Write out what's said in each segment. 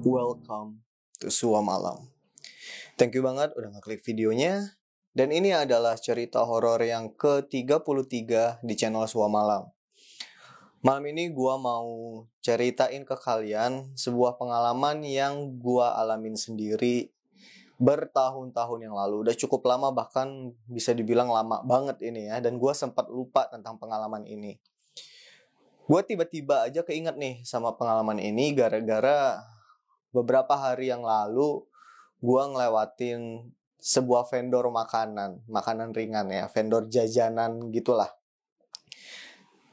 Welcome to Suam Malam. Thank you banget udah ngeklik videonya. Dan ini adalah cerita horor yang ke-33 di channel Suam Malam. Malam ini gua mau ceritain ke kalian sebuah pengalaman yang gua alamin sendiri bertahun-tahun yang lalu. Udah cukup lama, bahkan bisa dibilang lama banget ini ya. Dan gua sempat lupa tentang pengalaman ini. Gue tiba-tiba aja keinget nih sama pengalaman ini gara-gara beberapa hari yang lalu gue ngelewatin sebuah vendor makanan ringan ya, vendor jajanan gitulah.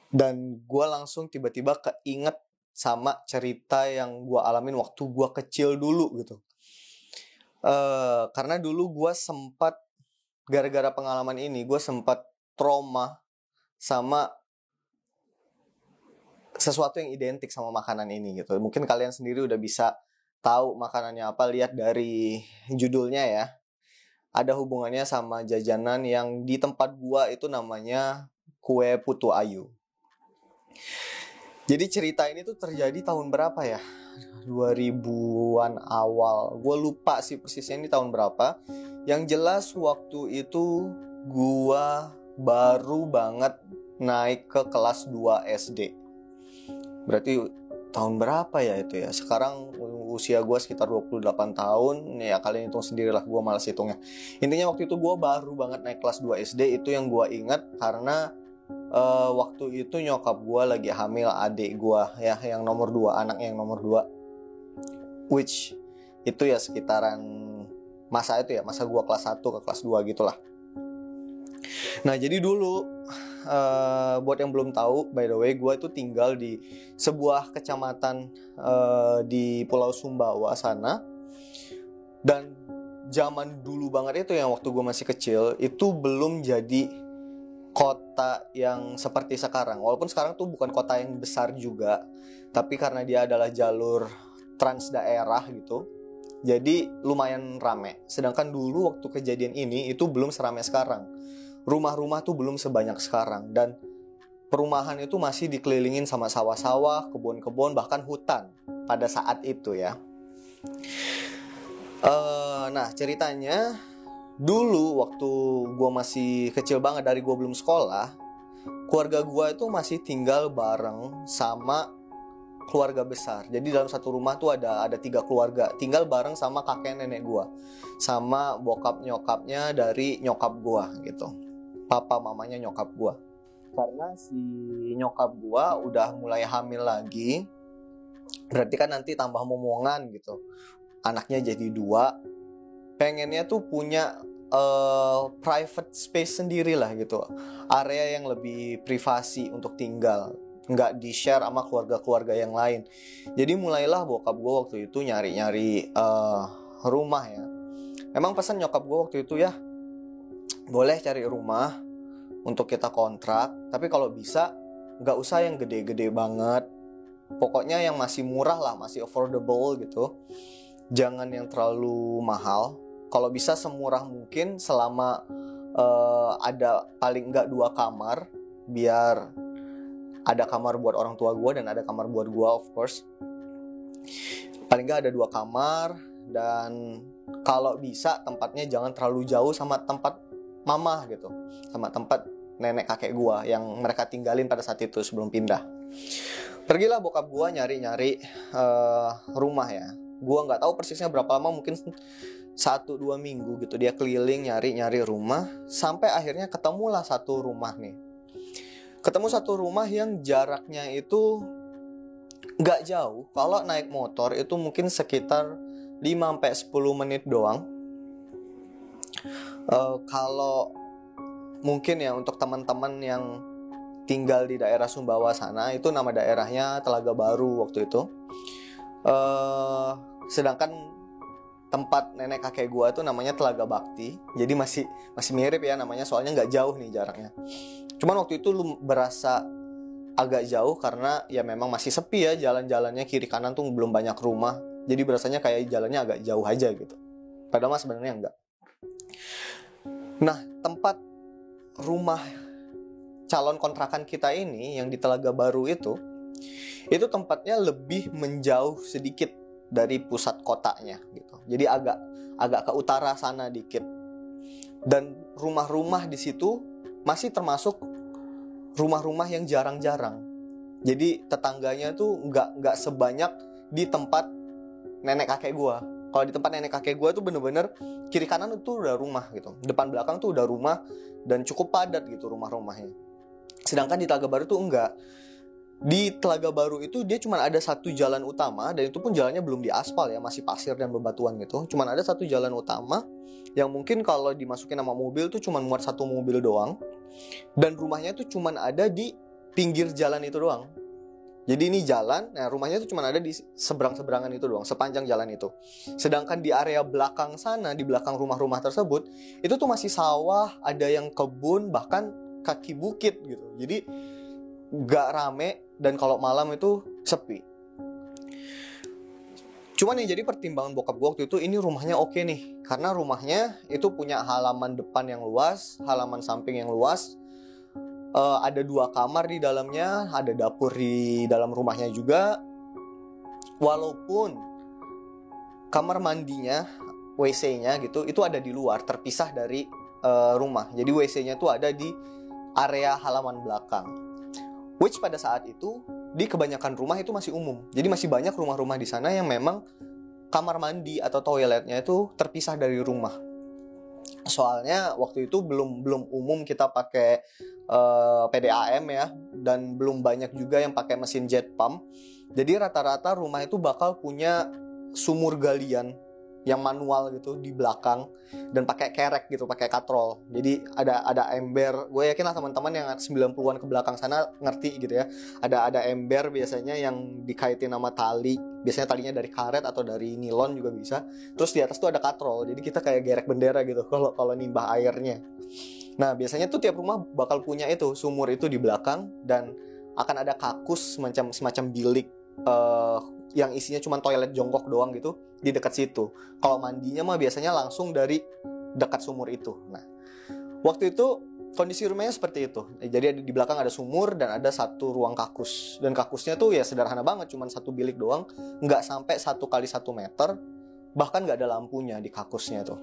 Dan gue langsung tiba-tiba keinget sama cerita yang gue alamin waktu gue kecil dulu gitu. Karena dulu gue sempat, gara-gara pengalaman ini, gue sempat trauma sama sesuatu yang identik sama makanan ini gitu. Mungkin kalian sendiri udah bisa tahu makanannya apa, lihat dari judulnya ya. Ada hubungannya sama jajanan yang di tempat gua itu namanya kue putu ayu. Jadi cerita ini tuh terjadi tahun berapa ya? 2000-an awal. Gua lupa sih persisnya ini tahun berapa. Yang jelas waktu itu gua baru banget naik ke kelas 2 SD. Berarti tahun berapa ya itu ya? Sekarang usia gue sekitar 28 tahun. Ya kalian hitung sendirilah, gue malas hitungnya. Intinya waktu itu gue baru banget naik kelas 2 SD. Itu yang gue ingat karena waktu itu nyokap gue lagi hamil adik gue ya, yang nomor 2, anaknya yang nomor 2. Which itu ya sekitaran masa itu ya, masa gue kelas 1 ke kelas 2 gitulah. Nah jadi dulu, buat yang belum tahu, by the way, gue itu tinggal di sebuah kecamatan di Pulau Sumbawa sana. Dan zaman dulu banget itu, yang waktu gue masih kecil, itu belum jadi kota yang seperti sekarang. Walaupun sekarang tuh bukan kota yang besar juga, tapi karena dia adalah jalur trans daerah gitu, jadi lumayan rame. Sedangkan dulu waktu kejadian ini itu belum seramai sekarang. Rumah-rumah tuh belum sebanyak sekarang. Dan perumahan itu masih dikelilingin sama sawah-sawah, kebun-kebun, bahkan hutan pada saat itu ya. Nah ceritanya, dulu waktu gue masih kecil banget, dari gue belum sekolah, keluarga gue itu masih tinggal bareng sama keluarga besar. Jadi dalam satu rumah tuh ada 3 keluarga tinggal bareng sama kakek nenek gue, sama bokap nyokapnya dari nyokap gue gitu, papa mamanya nyokap gue. Karena si nyokap gue udah mulai hamil lagi, berarti kan nanti tambah momongan gitu, anaknya jadi 2. Pengennya tuh punya private space sendiri lah gitu, area yang lebih privasi untuk tinggal, nggak di-share sama keluarga-keluarga yang lain. Jadi mulailah bokap gue waktu itu nyari-nyari rumah ya. Emang pesan nyokap gue waktu itu ya, boleh cari rumah untuk kita kontrak, tapi kalau bisa nggak usah yang gede-gede banget. Pokoknya yang masih murah lah, masih affordable gitu. Jangan yang terlalu mahal. Kalau bisa semurah mungkin, selama ada paling nggak 2 kamar, biar ada kamar buat orang tua gue dan ada kamar buat gue, of course. Paling nggak ada 2 kamar. Dan kalau bisa tempatnya jangan terlalu jauh sama tempat mama gitu, sama tempat nenek kakek gue yang mereka tinggalin pada saat itu sebelum pindah. Pergilah bokap gue nyari-nyari rumah ya. Gue nggak tahu persisnya berapa lama, mungkin 1-2 minggu gitu dia keliling nyari-nyari rumah, sampai akhirnya ketemulah satu rumah nih. Ketemu satu rumah yang jaraknya itu nggak jauh. Kalau naik motor itu mungkin sekitar 5-10 menit doang. Kalau mungkin ya untuk teman-teman yang tinggal di daerah Sumbawa sana, itu nama daerahnya Telaga Baru waktu itu. Sedangkan tempat nenek kakek gue tuh namanya Telaga Bakti. Jadi masih mirip ya namanya, soalnya nggak jauh nih jaraknya. Cuman waktu itu lu berasa agak jauh karena ya memang masih sepi ya, jalan-jalannya kiri kanan tuh belum banyak rumah. Jadi berasanya kayak jalannya agak jauh aja gitu. Padahal mah sebenarnya enggak. Nah, tempat rumah calon kontrakan kita ini yang di Telaga Baru itu tempatnya lebih menjauh sedikit dari pusat kotanya gitu. Jadi agak ke utara sana dikit. Dan rumah-rumah di situ masih termasuk rumah-rumah yang jarang-jarang. Jadi tetangganya tuh nggak sebanyak di tempat nenek kakek gue. Kalau di tempat nenek kakek gue tuh bener-bener kiri kanan itu udah rumah gitu, depan belakang tuh udah rumah dan cukup padat gitu rumah-rumahnya. Sedangkan di Telaga Baru tuh enggak. Di Telaga Baru itu dia cuma ada satu jalan utama, dan itu pun jalannya belum diaspal ya, masih pasir dan bebatuan gitu. Cuma ada satu jalan utama yang mungkin kalau dimasukin sama mobil tuh cuma muat satu mobil doang. Dan rumahnya tuh cuma ada di pinggir jalan itu doang. Jadi ini jalan, nah rumahnya tuh cuma ada di seberang-seberangan itu doang, sepanjang jalan itu. Sedangkan di area belakang sana, di belakang rumah-rumah tersebut, itu tuh masih sawah, ada yang kebun, bahkan kaki bukit gitu. Jadi gak rame, dan kalau malam itu sepi. Cuman yang jadi pertimbangan bokap gue waktu itu, ini rumahnya oke nih, karena rumahnya itu punya halaman depan yang luas, halaman samping yang luas, ada 2 kamar di dalamnya, ada dapur di dalam rumahnya juga. Walaupun kamar mandinya, WC-nya gitu, itu ada di luar, terpisah dari rumah. Jadi WC-nya tuh ada di area halaman belakang. Which pada saat itu di kebanyakan rumah itu masih umum. Jadi masih banyak rumah-rumah di sana yang memang kamar mandi atau toiletnya itu terpisah dari rumah. Soalnya waktu itu belum umum kita pakai PDAM ya, dan belum banyak juga yang pakai mesin jet pump. Jadi rata-rata rumah itu bakal punya sumur galian yang manual gitu di belakang, dan pakai kerek gitu, pakai katrol. Jadi ada ember. Gue yakin lah teman-teman yang 90-an ke belakang sana ngerti gitu ya. Ada ember biasanya yang dikaitin sama tali. Biasanya talinya dari karet atau dari nilon juga bisa. Terus di atas tuh ada katrol. Jadi kita kayak gerek bendera gitu kalau nimbah airnya. Nah, biasanya tuh tiap rumah bakal punya itu, sumur itu di belakang, dan akan ada kakus semacam bilik yang isinya cuma toilet jongkok doang gitu di dekat situ. Kalau mandinya mah biasanya langsung dari dekat sumur itu. Nah, waktu itu kondisi rumahnya seperti itu. Jadi di belakang ada sumur dan ada satu ruang kakus. Dan kakusnya tuh ya sederhana banget, cuma satu bilik doang, nggak sampai 1 kali 1 meter, bahkan nggak ada lampunya di kakusnya tuh.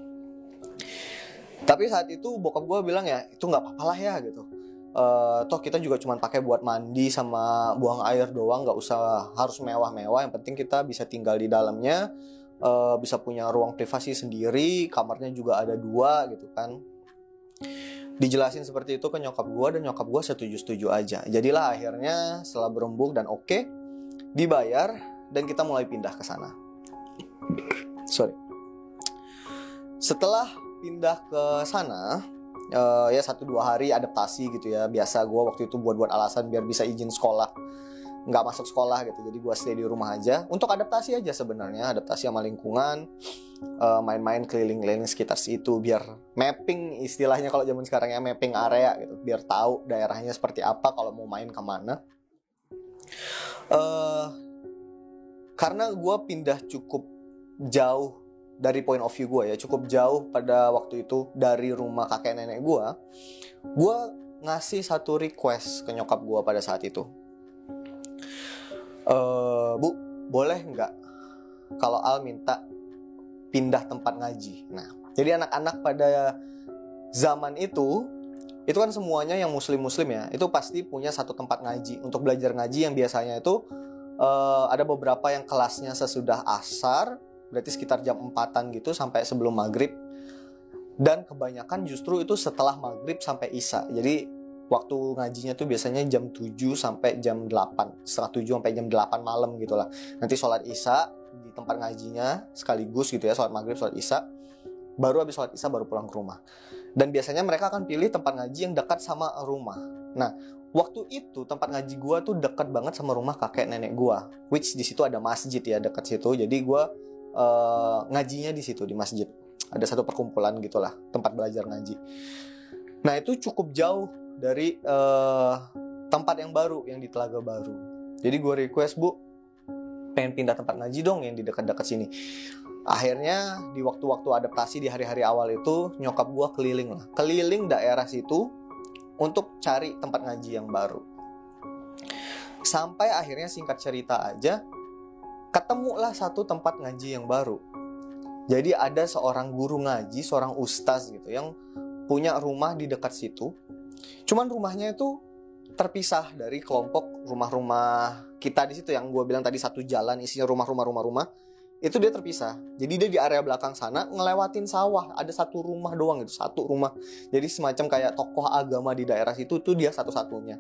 Tapi saat itu bokap gue bilang ya, itu nggak apa-apa lah ya gitu. Toh kita juga cuma pakai buat mandi sama buang air doang, nggak usah harus mewah-mewah. Yang penting kita bisa tinggal di dalamnya, bisa punya ruang privasi sendiri, kamarnya juga ada 2 gitu kan. Dijelasin seperti itu ke nyokap gue, dan nyokap gue setuju-setuju aja. Jadilah akhirnya setelah berembuk dan oke, dibayar, dan kita mulai pindah ke sana. Setelah pindah ke sana, ya 1-2 hari adaptasi gitu ya. Biasa gue waktu itu buat alasan biar bisa izin sekolah, nggak masuk sekolah gitu. Jadi gue stay di rumah aja untuk adaptasi aja sebenarnya, adaptasi sama lingkungan, main-main keliling-keliling sekitar situ, biar mapping istilahnya kalau zaman sekarang ya, mapping area gitu, biar tahu daerahnya seperti apa kalau mau main kemana. Karena gue pindah cukup jauh dari point of view gue ya, cukup jauh pada waktu itu dari rumah kakek nenek gue ngasih satu request ke nyokap gue pada saat itu. Bu, boleh nggak kalau Al minta pindah tempat ngaji? Nah, jadi anak-anak pada zaman itu kan semuanya yang muslim ya, itu pasti punya satu tempat ngaji untuk belajar ngaji, yang biasanya itu ada beberapa yang kelasnya sesudah asar, berarti sekitar jam 4-an gitu sampai sebelum maghrib. Dan kebanyakan justru itu setelah maghrib sampai isya. Jadi waktu ngajinya tuh biasanya jam 7 sampai jam 8, setengah 7 sampai jam 8 malam gitu lah. Nanti sholat isya di tempat ngajinya sekaligus gitu ya, sholat maghrib, sholat isya. Baru habis sholat isya baru pulang ke rumah. Dan biasanya mereka akan pilih tempat ngaji yang dekat sama rumah. Nah, waktu itu tempat ngaji gue tuh dekat banget sama rumah kakek nenek gue, which di situ ada masjid ya dekat situ. Jadi gue ngajinya di situ, di masjid. Ada satu perkumpulan gitulah, tempat belajar ngaji. Nah, itu cukup jauh dari tempat yang baru, yang di Telaga Baru. Jadi gue request, Bu, pengen pindah tempat ngaji dong yang di dekat-dekat sini. Akhirnya di waktu-waktu adaptasi di hari-hari awal itu, nyokap gue keliling daerah situ untuk cari tempat ngaji yang baru. Sampai akhirnya singkat cerita aja, ketemulah satu tempat ngaji yang baru. Jadi ada seorang guru ngaji, seorang ustaz gitu yang punya rumah di dekat situ. Cuman rumahnya itu terpisah dari kelompok rumah-rumah kita di situ yang gue bilang tadi, satu jalan isinya rumah. Itu dia terpisah. Jadi dia di area belakang sana ngelewatin sawah. Ada satu rumah doang gitu, satu rumah. Jadi semacam kayak tokoh agama di daerah situ tuh dia satu-satunya.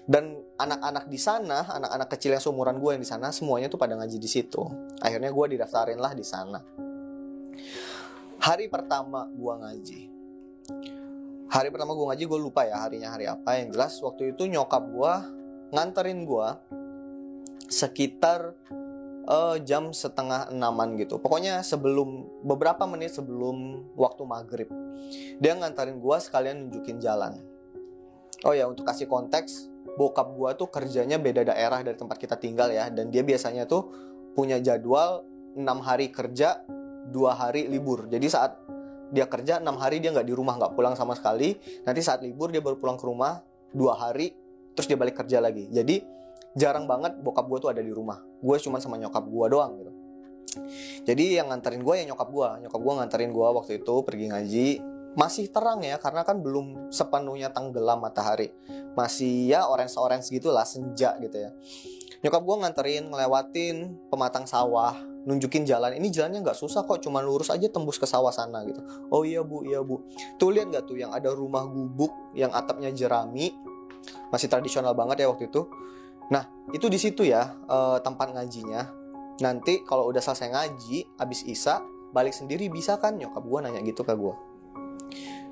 Dan anak-anak di sana, anak-anak kecil yang seumuran gue yang di sana, semuanya tuh pada ngaji di situ. Akhirnya gue didaftarin lah di sana. Hari pertama gue ngaji, gue lupa ya harinya hari apa. Yang jelas waktu itu nyokap gue nganterin gue sekitar jam setengah 6-an gitu. Pokoknya beberapa menit sebelum waktu maghrib. Dia nganterin gue sekalian nunjukin jalan. Oh ya, untuk kasih konteks, bokap gue tuh kerjanya beda daerah dari tempat kita tinggal ya. Dan dia biasanya tuh punya jadwal 6 hari kerja, 2 hari libur. Jadi saat dia kerja 6 hari dia nggak di rumah, nggak pulang sama sekali. Nanti saat libur dia baru pulang ke rumah 2 hari, terus dia balik kerja lagi. Jadi jarang banget bokap gue tuh ada di rumah. Gue cuma sama nyokap gue doang gitu. Jadi yang nganterin gue ya nyokap gue. Nyokap gue nganterin gue waktu itu pergi ngaji. Masih terang ya, karena kan belum sepenuhnya tenggelam matahari. Masih ya orange-orange gitu lah, senja gitu ya. Nyokap gue nganterin, ngelewatin pematang sawah, nunjukin jalan. Ini jalannya nggak susah kok, cuma lurus aja tembus ke sawah sana gitu. Oh iya bu. Tuh lihat nggak tuh yang ada rumah gubuk yang atapnya jerami. Masih tradisional banget ya waktu itu. Nah, itu di situ ya tempat ngajinya. Nanti kalau udah selesai ngaji, abis isya, balik sendiri bisa kan? Nyokap gue nanya gitu ke gue.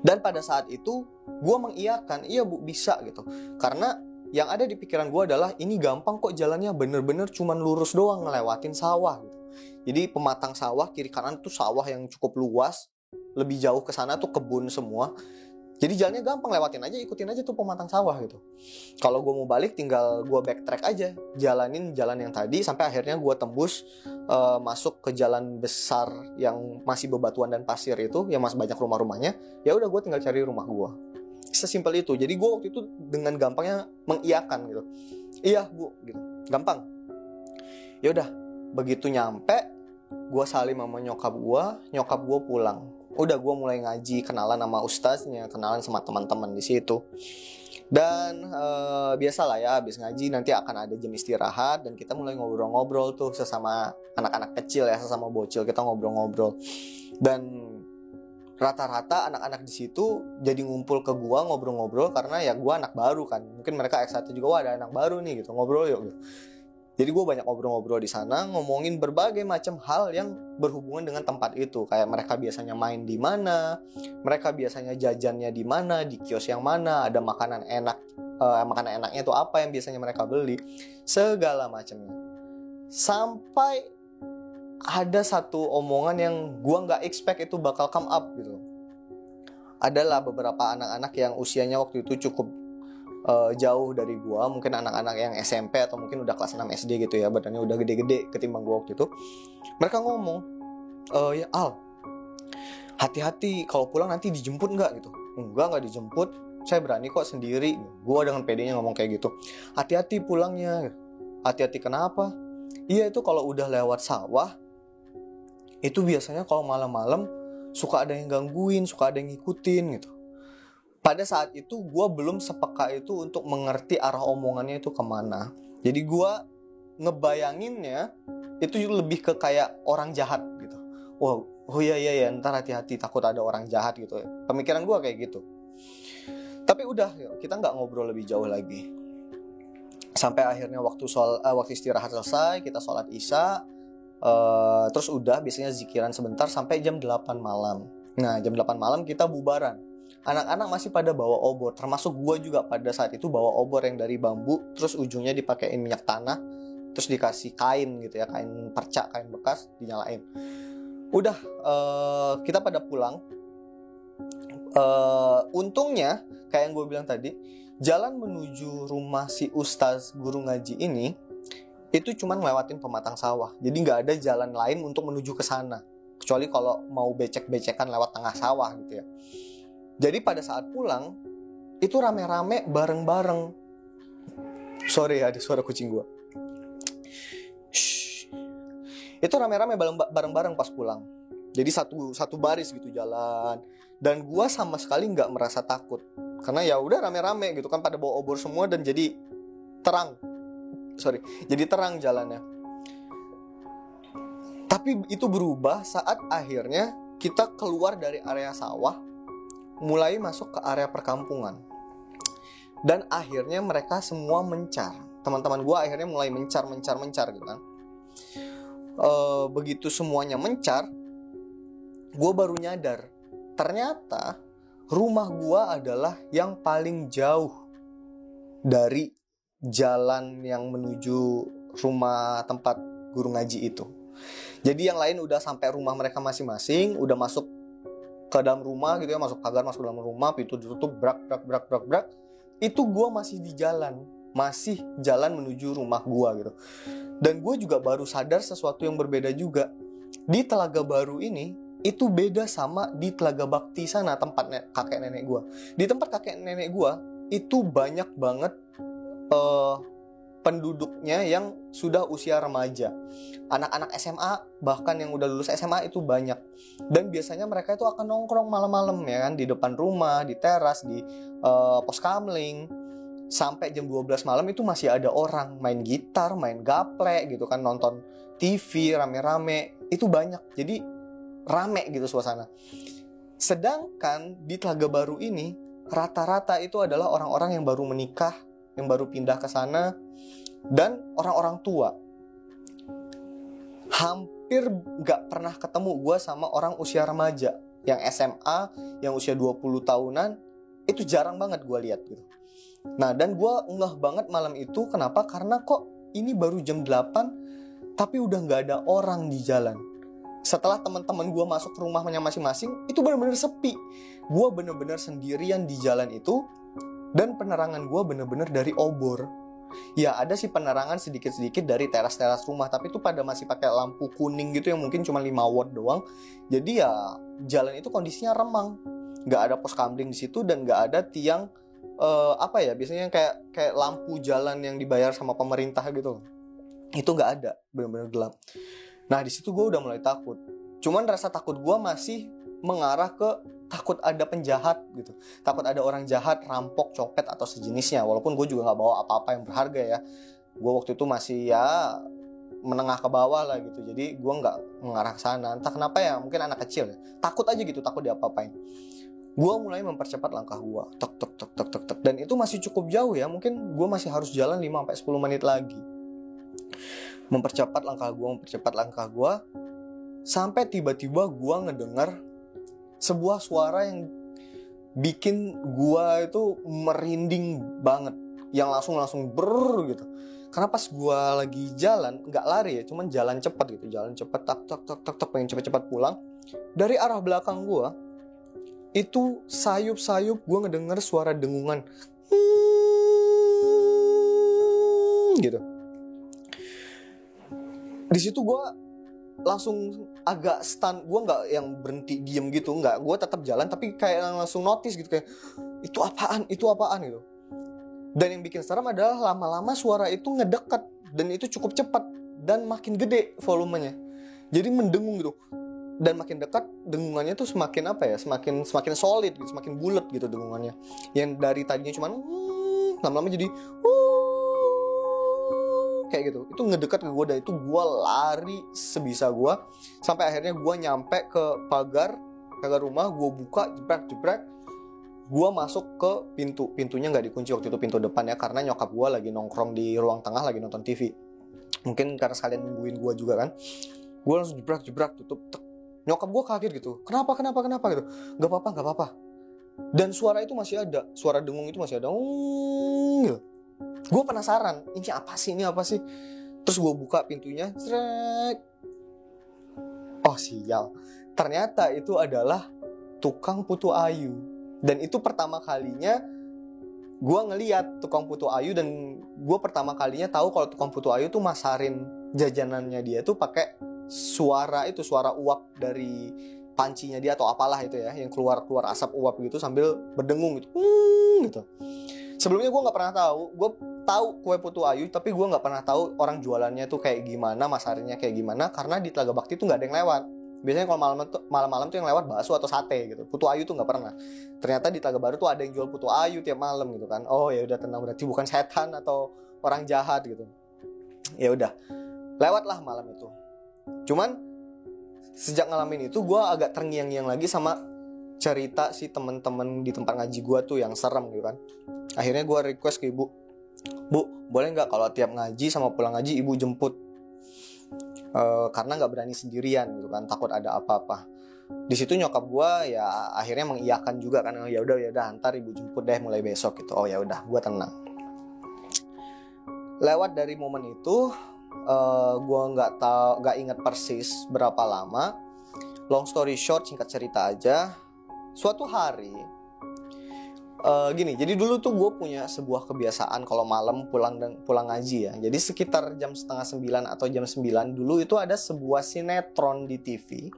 Dan pada saat itu, gue mengiyakan, iya bu bisa gitu. Karena yang ada di pikiran gue adalah, ini gampang kok jalannya, bener-bener cuman lurus doang ngelewatin sawah gitu. Jadi pematang sawah, kiri kanan tuh sawah yang cukup luas. Lebih jauh ke sana tuh kebun semua. Jadi jalannya gampang, lewatin aja, ikutin aja tuh pematang sawah gitu. Kalau gue mau balik tinggal gue backtrack aja, jalanin jalan yang tadi sampai akhirnya gue tembus masuk ke jalan besar yang masih bebatuan dan pasir itu, yang masih banyak rumah-rumahnya. Ya udah gue tinggal cari rumah gue. Sesimpel itu. Jadi gue waktu itu dengan gampangnya mengiyakan gitu. Iya bu, gitu. Gampang. Ya udah, begitu nyampe, gue salim sama nyokap gue pulang. Udah gue mulai ngaji, kenalan sama ustaznya, kenalan sama teman-teman di situ. Dan biasalah ya, habis ngaji nanti akan ada jam istirahat dan kita mulai ngobrol-ngobrol tuh sesama anak-anak kecil ya, sesama bocil kita ngobrol-ngobrol. Dan rata-rata anak-anak di situ jadi ngumpul ke gua ngobrol-ngobrol karena ya gua anak baru kan. Mungkin mereka excited juga, wah ada anak baru nih gitu, ngobrol yuk gitu. Jadi gue banyak ngobrol-ngobrol di sana, ngomongin berbagai macam hal yang berhubungan dengan tempat itu. Kayak mereka biasanya main di mana, mereka biasanya jajannya di mana, di kios yang mana, ada makanan enak, makanan enaknya itu apa yang biasanya mereka beli, segala macamnya. Sampai ada satu omongan yang gue nggak expect itu bakal come up gitu. Adalah beberapa anak-anak yang usianya waktu itu cukup jauh dari gua, mungkin anak-anak yang SMP atau mungkin udah kelas 6 SD gitu ya, badannya udah gede-gede ketimbang gua waktu itu. Mereka ngomong, ya Al, hati-hati kalau pulang nanti dijemput nggak gitu. Nggak dijemput, saya berani kok sendiri. Gua dengan pedenya ngomong kayak gitu. Hati-hati pulangnya. Hati-hati kenapa? Iya itu kalau udah lewat sawah, itu biasanya kalau malam-malam suka ada yang gangguin, suka ada yang ngikutin gitu. Pada saat itu gue belum sepeka itu untuk mengerti arah omongannya itu kemana. Jadi gue ngebayanginnya itu lebih ke kayak orang jahat gitu. Oh iya ntar hati-hati takut ada orang jahat gitu. Pemikiran gue kayak gitu. Tapi udah kita nggak ngobrol lebih jauh lagi. Sampai akhirnya waktu istirahat selesai, kita sholat isya. Terus udah biasanya zikiran sebentar sampai jam 8 malam. Nah jam 8 malam kita bubaran. Anak-anak masih pada bawa obor, termasuk gue juga pada saat itu bawa obor yang dari bambu, terus ujungnya dipakein minyak tanah, terus dikasih kain gitu ya, kain perca, kain bekas, dinyalain. Udah, kita pada pulang. Untungnya, kayak yang gue bilang tadi, jalan menuju rumah si ustaz guru ngaji ini, itu cuma ngelewatin pematang sawah. Jadi nggak ada jalan lain untuk menuju ke sana, kecuali kalau mau becek-becekan lewat tengah sawah gitu ya. Jadi pada saat pulang, itu rame-rame bareng-bareng. Sorry ya, ada suara kucing gue. Itu rame-rame bareng-bareng pas pulang. Jadi satu baris gitu jalan. Dan gue sama sekali nggak merasa takut, karena ya udah rame-rame gitu kan, pada bawa obor semua dan jadi terang. Jadi terang jalannya. Tapi itu berubah saat akhirnya kita keluar dari area sawah, mulai masuk ke area perkampungan. Dan akhirnya mereka semua mencar. Teman-teman gue akhirnya mulai mencar gitu kan. Begitu semuanya mencar, gue baru nyadar ternyata rumah gue adalah yang paling jauh dari jalan yang menuju rumah tempat guru ngaji itu. Jadi yang lain udah sampai rumah mereka masing-masing, udah masuk ke dalam rumah gitu ya, masuk pagar, masuk ke dalam rumah, pintu ditutup, brak. Itu gue masih di jalan, masih jalan menuju rumah gue gitu. Dan gue juga baru sadar sesuatu yang berbeda juga. Di Telaga Baru ini, itu beda sama di Telaga Bakti sana, tempat kakek nenek gue. Di tempat kakek nenek gue, itu banyak banget penduduknya yang sudah usia remaja. Anak-anak SMA, bahkan yang udah lulus SMA itu banyak. Dan biasanya mereka itu akan nongkrong malam-malam ya kan, di depan rumah, di teras, di pos kamling. Sampai jam 12 malam itu masih ada orang main gitar, main gaplek gitu kan, nonton TV rame-rame. Itu banyak. Jadi rame gitu suasana. Sedangkan di Telaga Baru ini rata-rata itu adalah orang-orang yang baru menikah, yang baru pindah ke sana, dan orang-orang tua. Hampir gak pernah ketemu gue sama orang usia remaja. Yang SMA, yang usia 20 tahunan, itu jarang banget gue lihat gitu. Nah, dan gue ngeh banget malam itu. Kenapa? Karena kok ini baru jam 8 tapi udah gak ada orang di jalan. Setelah teman-teman gue masuk ke rumahnya masing-masing, itu benar-benar sepi. Gue benar-benar sendirian di jalan itu. Dan penerangan gue benar-benar dari obor. Ya ada sih penerangan sedikit-sedikit dari teras-teras rumah, tapi itu pada masih pakai lampu kuning gitu yang mungkin cuma 5 watt doang. Jadi ya jalan itu kondisinya remang. Gak ada pos kamling di situ dan gak ada tiang biasanya kayak lampu jalan yang dibayar sama pemerintah gitu. Itu gak ada, benar-benar gelap. Nah di situ gue udah mulai takut. Cuman rasa takut gue masih mengarah ke takut ada penjahat gitu. Takut ada orang jahat, rampok, copet atau sejenisnya. Walaupun gue juga gak bawa apa-apa yang berharga ya. Gue waktu itu masih ya menengah ke bawah lah gitu. Jadi gue gak mengarah ke sana. Entah kenapa ya, mungkin anak kecil ya. Takut aja gitu, takut diapa-apain. Gue mulai mempercepat langkah gue. Tek. Dan itu masih cukup jauh ya. Mungkin gue masih harus jalan 5-10 menit lagi. Mempercepat langkah gue. Sampai tiba-tiba gue ngedengar sebuah suara yang bikin gue itu merinding banget. Yang langsung gitu. Karena pas gue lagi jalan, gak lari ya, cuman jalan cepat gitu. Jalan cepat, tak, pengen cepet-cepet pulang. Dari arah belakang gue, itu sayup-sayup gue ngedenger suara dengungan. Gitu. Di situ gue langsung agak stun. Gue nggak yang berhenti diem gitu, nggak. Gue tetap jalan tapi kayak langsung notice gitu, kayak itu apaan gitu. Dan yang bikin serem adalah lama-lama suara itu ngedekat dan itu cukup cepat dan makin gede volumenya. Jadi mendengung gitu. Dan makin dekat dengungannya tuh semakin semakin solid gitu, semakin bulat gitu dengungannya. Yang dari tadinya cuman lama-lama jadi kayak gitu. Itu ngedekat ke gue, dan itu gue lari sebisa gue sampai akhirnya gue nyampe ke pagar rumah. Gue buka, jebrak, gue masuk ke pintunya nggak dikunci waktu itu, pintu depan ya, karena nyokap gue lagi nongkrong di ruang tengah lagi nonton TV. Mungkin karena sekalian nungguin gue juga kan. Gue langsung jebrak, tutup. Nyokap gue kaget gitu. Kenapa gitu? Gak apa-apa. Dan suara itu masih ada, suara dengung itu masih ada. Gitu. Gue penasaran, ini apa sih? Terus gue buka pintunya, oh sial, ternyata itu adalah tukang putu ayu. Dan itu pertama kalinya gue ngeliat tukang putu ayu, dan gue pertama kalinya tahu kalau tukang putu ayu tuh masarin jajanannya dia tuh pakai suara uap dari pancinya dia atau apalah itu ya, yang keluar asap uap gitu sambil berdengung gitu. Sebelumnya gue nggak pernah tahu. Gue tahu kue putu ayu, tapi gue nggak pernah tahu orang jualannya tuh kayak gimana, masarnya kayak gimana. Karena di Telaga Bakti tuh nggak ada yang lewat. Biasanya kalau malam-malam tuh yang lewat bakso atau sate gitu. Putu ayu tuh nggak pernah. Ternyata di Telaga Baru tuh ada yang jual putu ayu tiap malam gitu kan. Oh ya udah, tenang, berarti bukan setan atau orang jahat gitu. Ya udah, lewatlah malam itu. Cuman sejak ngalamin itu gue agak terngiang-ngiang lagi sama cerita si temen-temen di tempat ngaji gue tuh yang serem gitu kan. Akhirnya gue request ke ibu, "Bu, boleh nggak kalau tiap ngaji sama pulang ngaji ibu jemput? Karena nggak berani sendirian gitu kan, takut ada apa-apa." Di situ nyokap gue ya akhirnya mengiyakan juga kan. Ya udah ntar ibu jemput deh mulai besok gitu. Oh ya udah, gue tenang. Lewat dari momen itu, gue nggak inget persis berapa lama. Long story short, singkat cerita aja, suatu hari gini. Jadi dulu tuh gue punya sebuah kebiasaan kalau malam pulang ngaji ya. Jadi sekitar jam 8:30 atau jam 9 dulu itu ada sebuah sinetron di TV.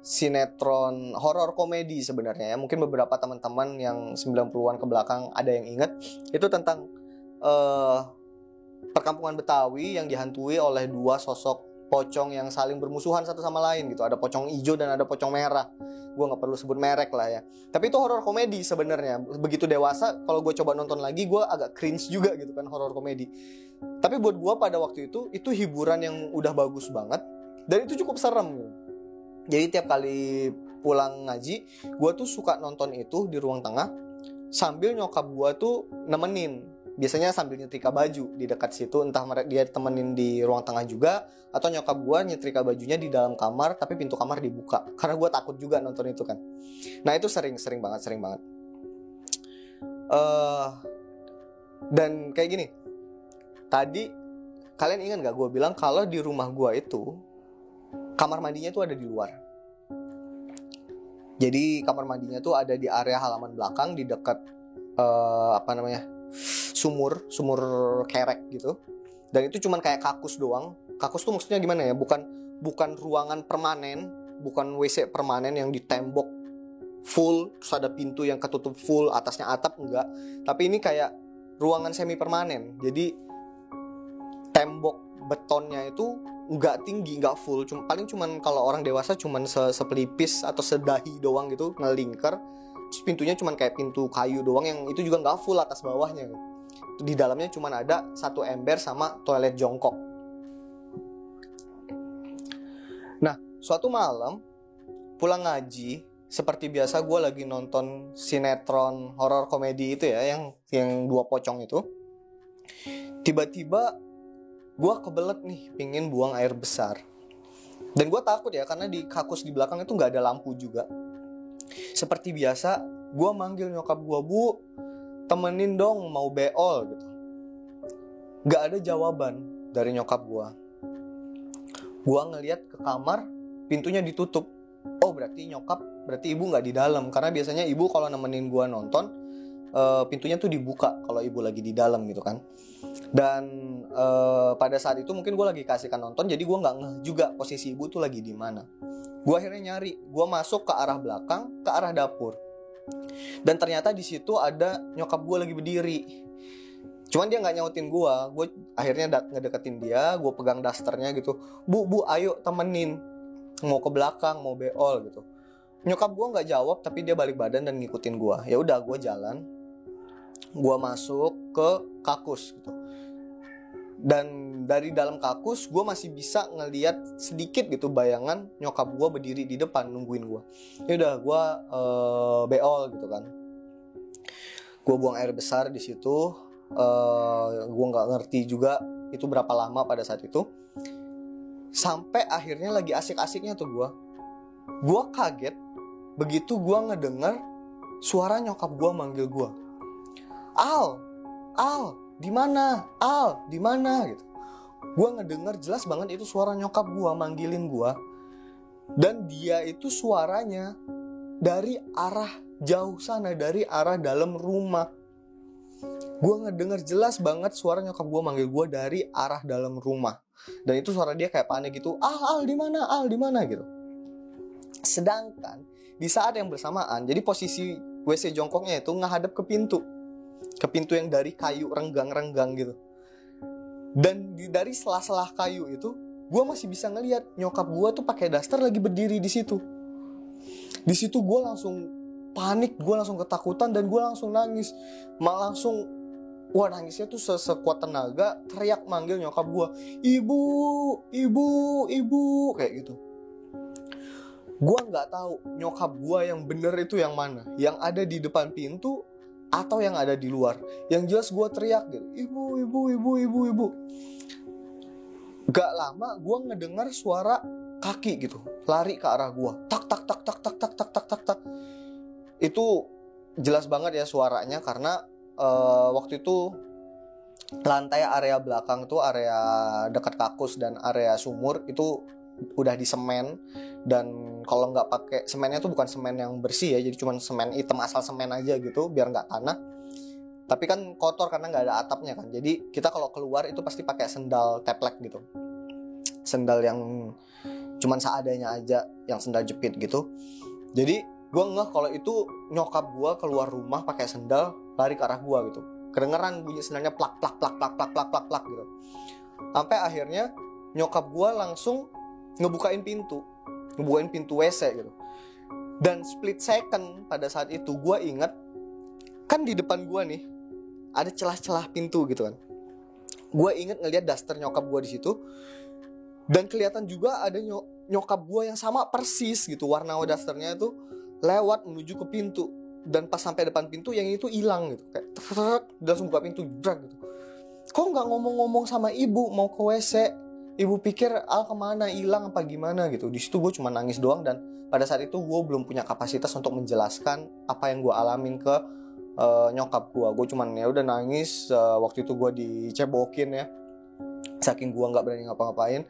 Sinetron horor komedi sebenarnya ya. Mungkin beberapa teman-teman yang 90-an ke belakang ada yang ingat. Itu tentang perkampungan Betawi yang dihantui oleh dua sosok pocong yang saling bermusuhan satu sama lain gitu. Ada pocong hijau dan ada pocong merah. Gue nggak perlu sebut merek lah ya. Tapi itu horor komedi sebenarnya. Begitu dewasa, kalau gue coba nonton lagi, gue agak cringe juga gitu kan, horor komedi. Tapi buat gue pada waktu itu hiburan yang udah bagus banget dan itu cukup serem gitu. Jadi tiap kali pulang ngaji, gue tuh suka nonton itu di ruang tengah sambil nyokap gue tuh nemenin. Biasanya sambil nyetrika baju di dekat situ, entah dia temenin di ruang tengah juga, atau nyokap gue nyetrika bajunya di dalam kamar, tapi pintu kamar dibuka. Karena gue takut juga nonton itu kan. Nah itu sering banget. Dan kayak gini, tadi kalian ingat gak gue bilang kalau di rumah gue itu kamar mandinya tuh ada di luar. Jadi kamar mandinya tuh ada di area halaman belakang di dekat sumur kerek gitu. Dan itu cuman kayak kakus doang. Kakus tuh maksudnya gimana ya? Bukan ruangan permanen, bukan WC permanen yang ditembok full, terus ada pintu yang ketutup full, atasnya atap, enggak. Tapi ini kayak ruangan semi permanen. Jadi tembok betonnya itu nggak tinggi, nggak full, paling cuman kalau orang dewasa cuman sepelipis atau sedahi doang gitu, ngelingker. Terus pintunya cuman kayak pintu kayu doang yang itu juga nggak full atas bawahnya gitu. Di dalamnya cuman ada satu ember sama toilet jongkok. Nah, suatu malam pulang ngaji, seperti biasa gue lagi nonton sinetron horor komedi itu ya, yang dua pocong itu. Tiba-tiba gue kebelet nih, pingin buang air besar. Dan gue takut ya, karena di kakus di belakang itu gak ada lampu juga. Seperti biasa, gue manggil nyokap gue, "Bu, temenin dong, mau beol," gitu. Gak ada jawaban dari nyokap gue. Gue ngeliat ke kamar, pintunya ditutup. Oh berarti ibu gak di dalam. Karena biasanya ibu kalau nemenin gue nonton, pintunya tuh dibuka kalau ibu lagi di dalam gitu kan. Dan pada saat itu mungkin gue lagi kasihkan nonton, jadi gue nggak ngeh juga posisi ibu tuh lagi di mana. Gue akhirnya nyari, gue masuk ke arah belakang, ke arah dapur, dan ternyata di situ ada nyokap gue lagi berdiri. Cuman dia nggak nyautin gue akhirnya ngedeketin dia, gue pegang dasternya gitu, bu ayo temenin, mau ke belakang, mau beol gitu. Nyokap gue nggak jawab, tapi dia balik badan dan ngikutin gue. Ya udah, gue jalan, gue masuk ke kakus gitu. Dan dari dalam kakus gue masih bisa ngeliat sedikit gitu bayangan nyokap gue berdiri di depan nungguin gue. Ya udah, gue beol gitu kan. Gue buang air besar di situ. Gue nggak ngerti juga itu berapa lama pada saat itu. Sampai akhirnya lagi asik-asiknya tuh gue kaget begitu gue ngedenger suara nyokap gue manggil gue, Al, di mana? Al, di mana? Gitu. Gue ngedenger jelas banget itu suara nyokap gue manggilin gue, dan dia itu suaranya dari arah jauh sana, dari arah dalam rumah. Gue ngedenger jelas banget suara nyokap gue manggil gue dari arah dalam rumah, dan itu suara dia kayak panik gitu, Al, di mana? Al, di mana? Gitu. Sedangkan di saat yang bersamaan, jadi posisi WC jongkoknya itu ngadep ke pintu yang dari kayu renggang-renggang gitu. Dan dari sela-sela kayu itu, gue masih bisa ngelihat nyokap gue tuh pakai daster lagi berdiri di situ. Di situ gue langsung panik, gue langsung ketakutan dan gue langsung nangis. Nangisnya tuh sekuat tenaga, teriak manggil nyokap gue, ibu, ibu, ibu, kayak gitu. Gue nggak tahu nyokap gue yang bener itu yang mana, yang ada di depan pintu atau yang ada di luar. Yang jelas gue teriak gitu, ibu, ibu, ibu, ibu, ibu. Gak lama gue ngedengar suara kaki gitu, lari ke arah gue, tak tak tak tak tak tak tak tak tak tak. Itu jelas banget ya suaranya karena waktu itu lantai area belakang tuh, area dekat kakus dan area sumur itu udah disemen. Dan kalau nggak pakai semennya tuh bukan semen yang bersih ya, jadi cuma semen hitam, asal semen aja gitu biar nggak tanah. Tapi kan kotor karena nggak ada atapnya kan, jadi kita kalau keluar itu pasti pakai sendal teplek gitu, sendal yang cuman seadanya aja, yang sendal jepit gitu. Jadi gue ngeh kalau itu nyokap gue keluar rumah pakai sendal lari ke arah gue gitu. Kedengeran bunyi sendalnya plak plak plak plak plak plak plak plak gitu. Sampai akhirnya nyokap gue langsung ngebukain pintu WC gitu. Dan split second pada saat itu gue inget, kan di depan gue nih ada celah-celah pintu gitu kan. Gue inget ngeliat daster nyokap gue di situ. Dan kelihatan juga ada nyokap gue yang sama persis gitu, warna dasternya itu lewat menuju ke pintu. Dan pas sampai depan pintu yang itu hilang gitu, kayak langsung buka pintu jebrak gitu. Kok nggak ngomong-ngomong sama ibu mau ke WC? Ibu pikir Al kemana, hilang apa gimana gitu. Di situ gue cuma nangis doang, dan pada saat itu gue belum punya kapasitas untuk menjelaskan apa yang gue alamin ke nyokap gue. Gue cuma ya udah nangis. Waktu itu gue dicebokin ya, saking gue nggak berani ngapa-ngapain.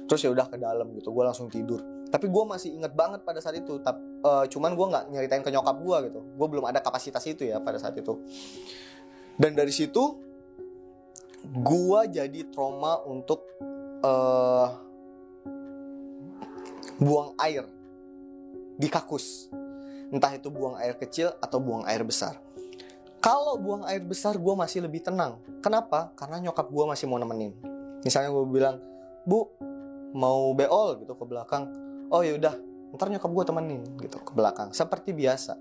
Terus ya udah ke dalam gitu, gue langsung tidur. Tapi gue masih inget banget pada saat itu. Cuman gue nggak nyeritain ke nyokap gue gitu. Gue belum ada kapasitas itu ya pada saat itu. Dan dari situ gue jadi trauma untuk buang air di kakus. Entah itu buang air kecil atau buang air besar. Kalau buang air besar gue masih lebih tenang. Kenapa? Karena nyokap gue masih mau nemenin. Misalnya gue bilang, Bu, mau beol gitu ke belakang. Oh yaudah, ntar nyokap gue temenin gitu ke belakang, seperti biasa.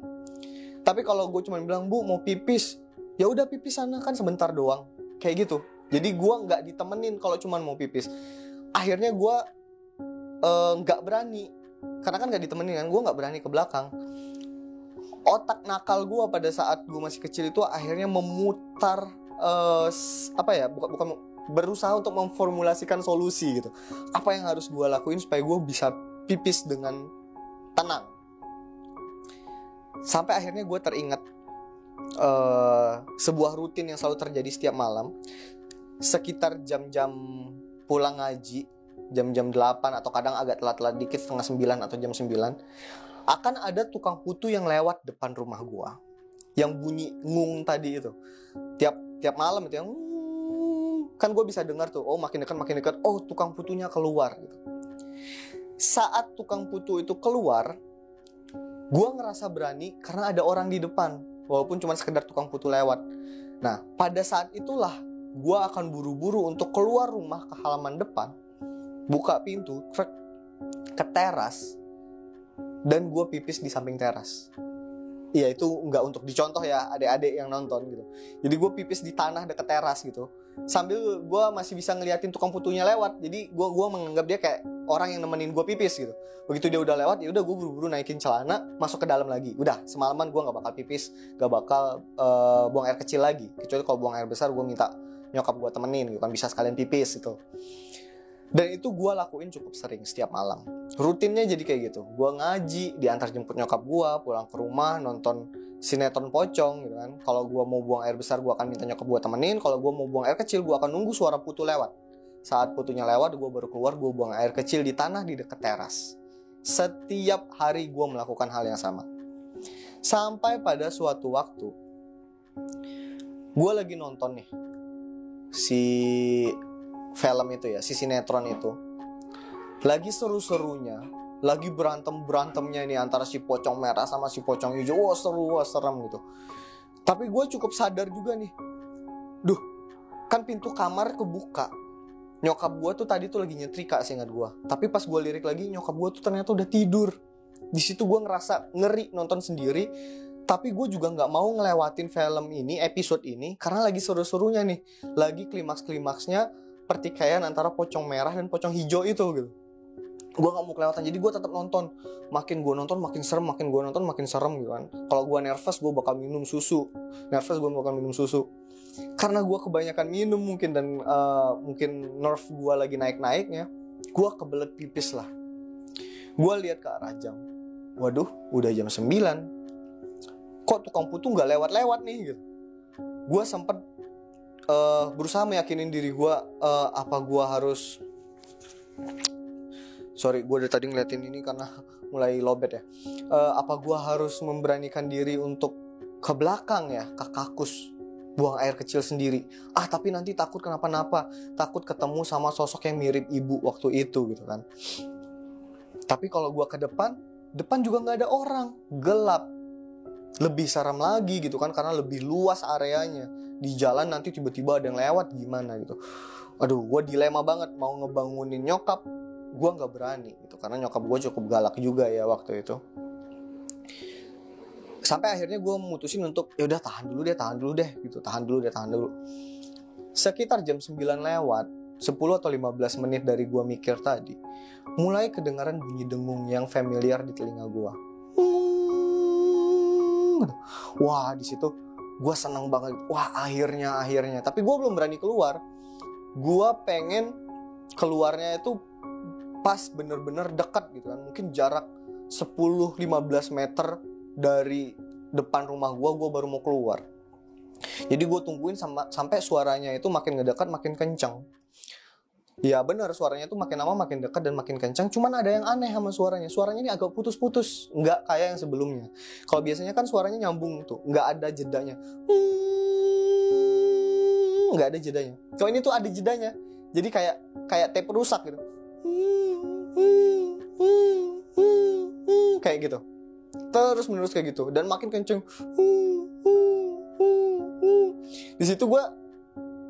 Tapi kalau gue cuma bilang, Bu, mau pipis, ya udah pipis sana, kan sebentar doang, kayak gitu. Jadi gue nggak ditemenin kalau cuma mau pipis. Akhirnya gue nggak berani, karena kan nggak ditemenin kan, gue nggak berani ke belakang. Otak nakal gue pada saat gue masih kecil itu akhirnya memutar bukan berusaha untuk memformulasikan solusi gitu. Apa yang harus gue lakuin supaya gue bisa pipis dengan tenang. Sampai akhirnya gue teringat sebuah rutin yang selalu terjadi setiap malam. Sekitar jam-jam pulang ngaji, jam-jam 8 atau kadang agak telat-telat dikit, setengah 9 atau jam 9, akan ada tukang putu yang lewat depan rumah gue, yang bunyi ngung tadi itu. Tiap malam itu yang kan gue bisa dengar tuh, oh makin dekat, oh tukang putunya keluar gitu. Saat tukang putu itu keluar, gue ngerasa berani karena ada orang di depan, walaupun cuma sekedar tukang putu lewat. Nah, pada saat itulah gue akan buru-buru untuk keluar rumah ke halaman depan, buka pintu, ke teras, dan gue pipis di samping teras. Iya, itu nggak untuk dicontoh ya adik-adik yang nonton gitu. Jadi gue pipis di tanah dekat teras gitu, sambil gue masih bisa ngeliatin tukang putunya lewat. Jadi gue menganggap dia kayak orang yang nemenin gue pipis gitu. Begitu dia udah lewat, ya udah gue buru-buru naikin celana, masuk ke dalam lagi. Udah, semalaman gue nggak bakal pipis, nggak bakal buang air kecil lagi. Kecuali kalau buang air besar, gue minta nyokap gue temenin gitu kan, bisa sekalian pipis gitu. Dan itu gue lakuin cukup sering setiap malam. Rutinnya jadi kayak gitu. Gue ngaji, diantar jemput nyokap gue, pulang ke rumah, nonton sinetron pocong gitu kan. Kalau gue mau buang air besar, gue akan minta nyokap gue temenin. Kalau gue mau buang air kecil, gue akan nunggu suara putu lewat. Saat putunya lewat, gue baru keluar, gue buang air kecil di tanah di dekat teras. Setiap hari gue melakukan hal yang sama. Sampai pada suatu waktu, gue lagi nonton nih si film itu ya, si sinetron itu, lagi seru-serunya lagi berantemnya ini antara si pocong merah sama si pocong hijau. Wah seru, wah serem gitu. Tapi gue cukup sadar juga nih, duh, kan pintu kamar kebuka. Nyokap gue tuh tadi tuh lagi nyetrika seingat gue. Tapi pas gue lirik lagi, nyokap gue tuh ternyata udah tidur. Di situ gue ngerasa ngeri nonton sendiri. Tapi gue juga nggak mau ngelewatin film ini, episode ini, karena lagi seru-serunya nih, lagi klimaks-klimaksnya pertikaian antara pocong merah dan pocong hijau itu gitu. Gue nggak mau kelewatan, jadi gue tetap nonton. Makin gue nonton makin serem, makin gue nonton makin serem gitu kan. Kalau gue nervous gue bakal minum susu. Karena gue kebanyakan minum mungkin dan mungkin nerve gue lagi naik-naiknya, gue kebelet pipis lah. Gue lihat ke arah jam. Waduh, udah jam 9. Kok tukang putu nggak lewat-lewat nih gitu. Gue sempet berusaha meyakinin diri gue, apa gue harus, sorry gue dari tadi ngeliatin ini karena mulai lobet ya, apa gue harus memberanikan diri untuk ke belakang ya, ke kakus, buang air kecil sendiri. Tapi nanti takut kenapa-napa, takut ketemu sama sosok yang mirip ibu waktu itu gitu kan. Tapi kalau gue ke depan juga nggak ada orang, gelap. Lebih serem lagi gitu kan, karena lebih luas areanya. Di jalan nanti tiba-tiba ada yang lewat gimana gitu. Aduh, gue dilema banget mau ngebangunin nyokap. Gue gak berani gitu, karena nyokap gue cukup galak juga ya waktu itu. Sampai akhirnya gue memutusin untuk ya udah tahan dulu deh gitu. Tahan dulu. Sekitar jam 9 lewat 10 atau 15 menit dari gue mikir tadi, mulai kedengaran bunyi dengung yang familiar di telinga gue. Wah, di situ gue seneng banget. Wah, akhirnya. Tapi gue belum berani keluar. Gue pengen keluarnya itu pas bener-bener dekat gitu kan. Mungkin jarak 10-15 meter dari depan rumah gue baru mau keluar. Jadi gue tungguin sampai suaranya itu makin ngedekat, makin kencang. Ya benar, suaranya tuh makin lama makin dekat dan makin kencang. Cuman ada yang aneh sama suaranya. Suaranya ini agak putus-putus, nggak kayak yang sebelumnya. Kalau biasanya kan suaranya nyambung tuh, nggak ada jedanya. Nggak ada jedanya. Kalau ini tuh ada jedanya. Jadi kayak tape rusak gitu. Kayak gitu. Terus menerus kayak gitu dan makin kencang. Di situ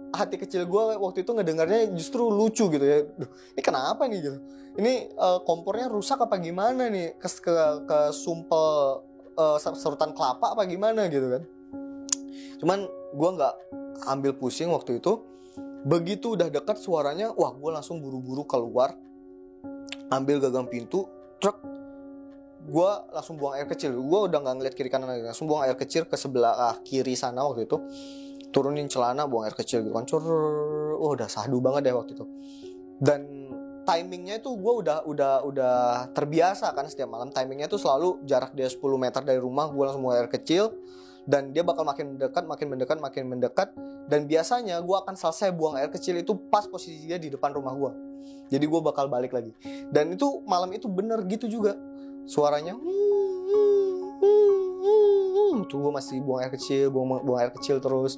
hati kecil gue waktu itu ngedengarnya justru lucu gitu ya. Duh, ini kenapa nih gitu? Ini kompornya rusak apa gimana nih? Ke sumpel serutan kelapa apa gimana gitu kan? Cuman gue nggak ambil pusing waktu itu. Begitu udah dekat suaranya, wah gue langsung buru-buru keluar, ambil gagang pintu, truk. Gue langsung buang air kecil. Gue udah nggak ngeliat kiri kanan lagi, langsung buang air kecil ke sebelah kiri sana waktu itu. Turunin celana, buang air kecil gitu kan. Udah sahdu banget deh waktu itu. Dan timingnya itu gue udah terbiasa kan, setiap malam timingnya tuh selalu jarak dia 10 meter dari rumah, gue langsung buang air kecil. Dan dia bakal makin mendekat. Dan biasanya gue akan selesai buang air kecil itu pas posisi dia di depan rumah gue. Jadi gue bakal balik lagi. Dan itu malam itu bener gitu juga. Suaranya tuh gue masih buang air kecil terus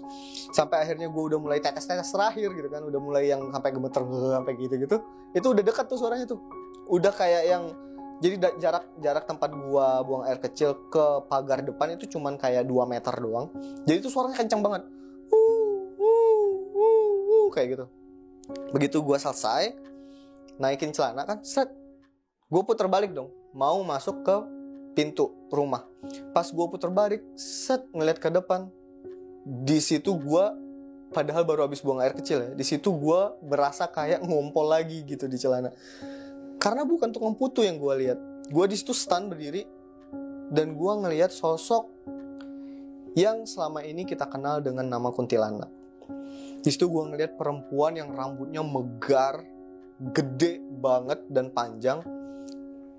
sampai akhirnya gue udah mulai tetes terakhir gitu kan, udah mulai yang sampai gemeter sampai gitu itu udah dekat tuh suaranya tuh, udah kayak yang jadi jarak tempat gue buang air kecil ke pagar depan itu cuman kayak 2 meter doang, jadi itu suaranya kencang banget kayak gitu. Begitu gue selesai naikin celana kan, set, gue puter balik dong mau masuk ke pintu rumah. Pas gue puter balik, set, ngeliat ke depan. Di situ gue, padahal baru habis buang air kecil ya, di situ gue berasa kayak ngompol lagi gitu di celana. Karena bukan tukang putu yang gue lihat. Gue di situ stand berdiri dan gue ngelihat sosok yang selama ini kita kenal dengan nama kuntilanak. Di situ gue ngelihat perempuan yang rambutnya megar, gede banget dan panjang,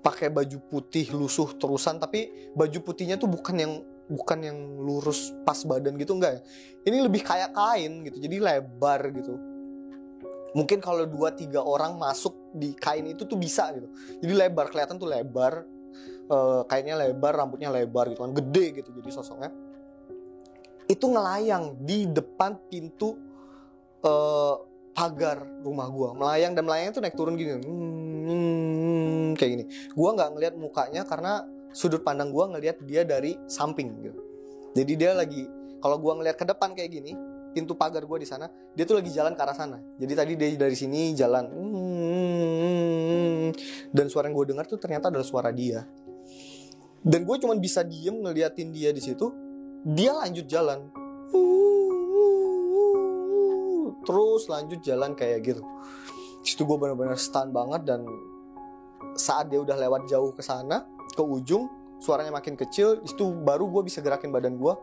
pakai baju putih lusuh terusan, tapi baju putihnya tuh bukan yang lurus pas badan gitu, enggak ya. Ini lebih kayak kain gitu, jadi lebar gitu. Mungkin kalau 2-3 orang masuk di kain itu tuh bisa gitu. Jadi lebar, kelihatan tuh lebar, kainnya lebar, rambutnya lebar gitu kan, gede gitu jadi sosoknya. Itu ngelayang di depan pintu pagar rumah gua, melayang, dan melayangnya tuh naik turun gini, kayak gini. Gue nggak ngelihat mukanya karena sudut pandang gue ngelihat dia dari samping gitu. Jadi dia lagi, kalau gue ngelihat ke depan kayak gini, pintu pagar gue di sana, dia tuh lagi jalan ke arah sana. Jadi tadi dia dari sini jalan, dan suara yang gue dengar tuh ternyata adalah suara dia. Dan gue cuma bisa diem ngeliatin dia di situ. Dia lanjut jalan, terus lanjut jalan kayak gitu. Situ gue benar-benar stun banget. Dan saat dia udah lewat jauh ke sana, ke ujung, suaranya makin kecil. Itu baru gue bisa gerakin badan gue.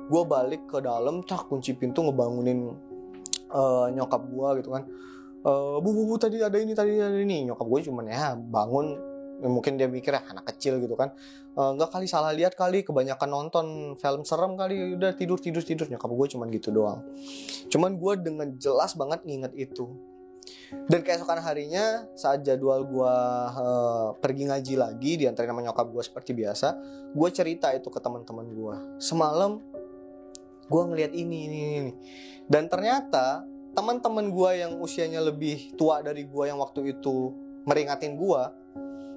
Gue balik ke dalam, kunci pintu, ngebangunin nyokap gue gitu kan. Bu, tadi ada ini. Nyokap gue cuman ya bangun. Mungkin dia mikir anak kecil gitu kan. Enggak kali, salah lihat kali, kebanyakan nonton film serem kali, udah tidur. Nyokap gue cuman gitu doang. Cuman gue dengan jelas banget nginget itu. Dan keesokan harinya saat jadwal gue pergi ngaji lagi, diantarin sama nyokap gue seperti biasa, gue cerita itu ke teman-teman gue. Semalam gue ngeliat ini. Dan ternyata teman-teman gue yang usianya lebih tua dari gue yang waktu itu meringatin gue,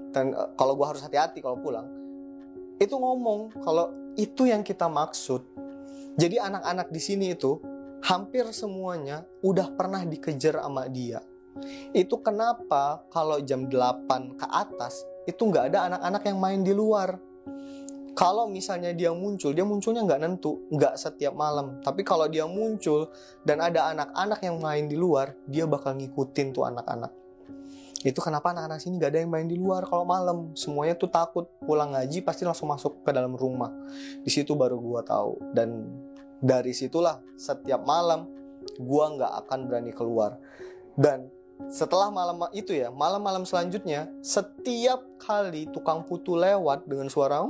dan kalau gue harus hati-hati kalau pulang, itu ngomong kalau itu yang kita maksud. Jadi anak-anak di sini itu hampir semuanya udah pernah dikejar sama dia. Itu kenapa kalau jam 8 ke atas itu nggak ada anak-anak yang main di luar. Kalau misalnya dia munculnya nggak nentu, nggak setiap malam. Tapi kalau dia muncul dan ada anak-anak yang main di luar, dia bakal ngikutin tuh anak-anak. Itu kenapa anak-anak sini gak ada yang main di luar kalau malam. Semuanya tuh takut pulang ngaji pasti langsung masuk ke dalam rumah. Di situ baru gue tahu. Dan dari situlah setiap malam gue nggak akan berani keluar. Dan setelah malam itu ya, malam-malam selanjutnya, setiap kali tukang putu lewat dengan suara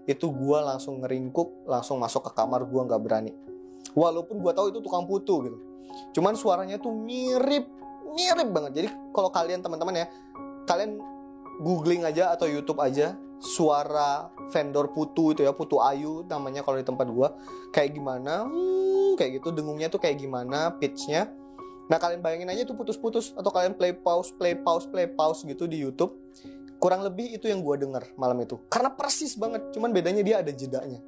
itu gue langsung ngeringkuk, langsung masuk ke kamar. Gue nggak berani, walaupun gue tahu itu tukang putu gitu. Cuman suaranya tuh mirip banget. Jadi kalau kalian teman-teman ya, kalian googling aja atau YouTube aja suara vendor putu itu ya, putu ayu namanya kalau di tempat gua, kayak gimana, kayak gitu, dengungnya tuh kayak gimana, pitchnya. Nah kalian bayangin aja tuh putus-putus, atau kalian play pause gitu di YouTube. Kurang lebih itu yang gua denger malam itu, karena persis banget, cuman bedanya dia ada jedanya.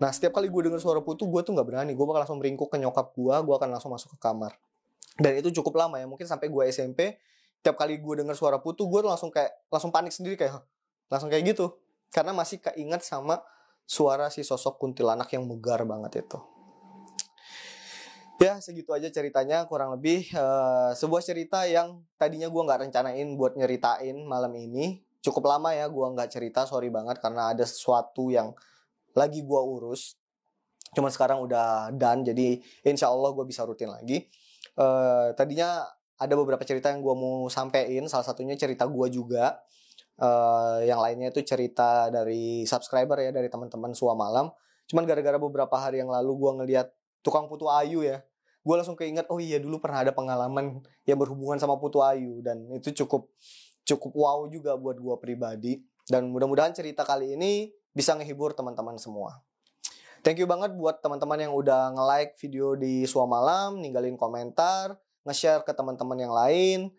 Nah setiap kali gue denger suara putu, gue tuh nggak berani, gue bakal langsung meringkuk ke nyokap gue akan langsung masuk ke kamar. Dan itu cukup lama ya, mungkin sampai gue SMP, tiap kali gue denger suara putu, gue langsung panik sendiri, kayak langsung kayak gitu, karena masih keinget sama suara si sosok kuntilanak yang megar banget itu. Ya segitu aja ceritanya kurang lebih. Sebuah cerita yang tadinya gue nggak rencanain buat nyeritain malam ini. Cukup lama ya gue nggak cerita, sorry banget, karena ada sesuatu yang lagi gue urus. Cuman sekarang udah done, jadi insya Allah gue bisa rutin lagi. Tadinya ada beberapa cerita yang gue mau sampein. Salah satunya cerita gue juga. Yang lainnya itu cerita dari subscriber ya, dari teman-teman Sua Malam. Cuman gara-gara beberapa hari yang lalu gue ngeliat tukang putu ayu ya, gue langsung keinget, oh iya dulu pernah ada pengalaman yang berhubungan sama putu ayu. Dan itu cukup wow juga buat gue pribadi. Dan mudah-mudahan cerita kali ini bisa ngehibur teman-teman semua. Thank you banget buat teman-teman yang udah nge-like video di Sua Malam, ninggalin komentar, nge-share ke teman-teman yang lain,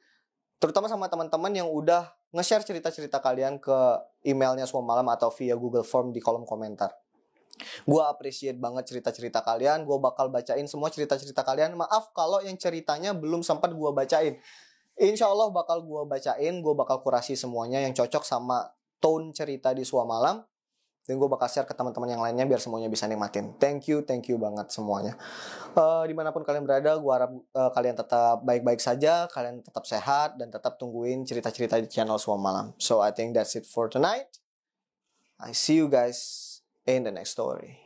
terutama sama teman-teman yang udah nge-share cerita-cerita kalian ke emailnya Sua Malam atau via Google Form di kolom komentar. Gue appreciate banget cerita-cerita kalian. Gue bakal bacain semua cerita-cerita kalian. Maaf kalau yang ceritanya belum sempat gue bacain. Insya Allah bakal gue bacain. Gue bakal kurasi semuanya yang cocok sama tone cerita di Sua Malam. Dan gue bakal share ke teman-teman yang lainnya biar semuanya bisa nikmatin. Thank you banget semuanya. Dimanapun kalian berada, gue harap kalian tetap baik-baik saja, kalian tetap sehat, dan tetap tungguin cerita-cerita di channel Sua Malam. So I think that's it for tonight. I see you guys in the next story.